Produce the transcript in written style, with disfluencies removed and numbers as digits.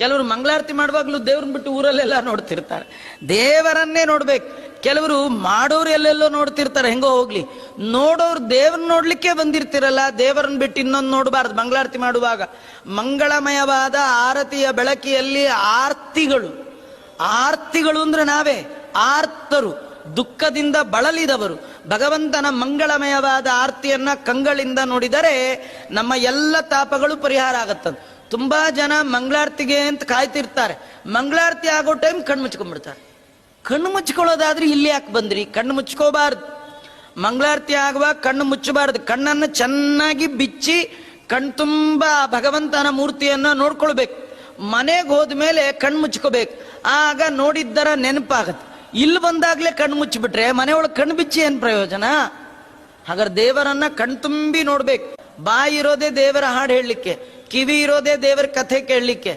ಕೆಲವರು ಮಂಗಳಾರತಿ ಮಾಡುವಾಗಲೂ ದೇವ್ರನ್ನ ಬಿಟ್ಟು ಊರಲ್ಲೆಲ್ಲ ನೋಡ್ತಿರ್ತಾರೆ, ದೇವರನ್ನೇ ನೋಡ್ಬೇಕು. ಕೆಲವರು ಮಾಡೋರು ಎಲ್ಲೆಲ್ಲೋ ನೋಡ್ತಿರ್ತಾರೆ, ಹೆಂಗೋ ಹೋಗ್ಲಿ. ನೋಡೋರು ದೇವ್ರನ್ನ ನೋಡ್ಲಿಕ್ಕೆ ಬಂದಿರ್ತಿರಲ್ಲ, ದೇವರನ್ನ ಬಿಟ್ಟು ಇನ್ನೊಂದು ನೋಡಬಾರ್ದು. ಮಂಗಳಾರತಿ ಮಾಡುವಾಗ ಮಂಗಳಮಯವಾದ ಆರತಿಯ ಬೆಳಕಿಯಲ್ಲಿ ಆರ್ತಿಗಳು ಅಂದ್ರೆ ನಾವೇ ಆರ್ತರು, ದುಃಖದಿಂದ ಬಳಲಿದವರು. ಭಗವಂತನ ಮಂಗಳಮಯವಾದ ಆರ್ತಿಯನ್ನ ಕಂಗಳಿಂದ ನೋಡಿದರೆ ನಮ್ಮ ಎಲ್ಲ ತಾಪಗಳು ಪರಿಹಾರ ಆಗತ್ತದ. ತುಂಬಾ ಜನ ಮಂಗಳಾರತಿಗೆ ಅಂತ ಕಾಯ್ತಿರ್ತಾರೆ, ಮಂಗಳಾರತಿ ಆಗೋ ಟೈಮ್ ಕಣ್ಣು ಮುಚ್ಕೊಂಡ್ಬಿಡ್ತಾರೆ. ಕಣ್ಣು ಮುಚ್ಕೊಳ್ಳೋದಾದ್ರೆ ಇಲ್ಲಿ ಯಾಕೆ ಬಂದ್ರಿ? ಕಣ್ಣು ಮುಚ್ಕೋಬಾರ್ದು. ಮಂಗಳಾರತಿ ಆಗುವಾಗ ಕಣ್ಣು ಮುಚ್ಚಬಾರ್ದು. ಕಣ್ಣನ್ನು ಚೆನ್ನಾಗಿ ಬಿಚ್ಚಿ ಕಣ್ತುಂಬ ಭಗವಂತನ ಮೂರ್ತಿಯನ್ನ ನೋಡ್ಕೊಳ್ಬೇಕು. ಮನೆಗೆ ಹೋದ್ಮೇಲೆ ಕಣ್ಣು ಮುಚ್ಕೋಬೇಕು, ಆಗ ನೋಡಿದ್ದರ ನೆನಪಾಗತ್ತೆ. ಇಲ್ಲಿ ಬಂದಾಗ್ಲೇ ಕಣ್ಣು ಮುಚ್ಚಿಬಿಟ್ರೆ ಮನೆಯೊಳಗೆ ಕಣ್ಣು ಬಿಚ್ಚಿ ಏನ್ ಪ್ರಯೋಜನ? ಹಾಗಾದ್ರೆ ದೇವರನ್ನ ಕಣ್ತುಂಬಿ ನೋಡ್ಬೇಕು. ಬಾಯಿ ಇರೋದೇ ದೇವರ ಹಾಡು ಹೇಳಲಿಕ್ಕೆ, ಕಿವಿ ಇರೋದೇ ದೇವರ ಕಥೆ ಕೇಳಲಿಕ್ಕೆ.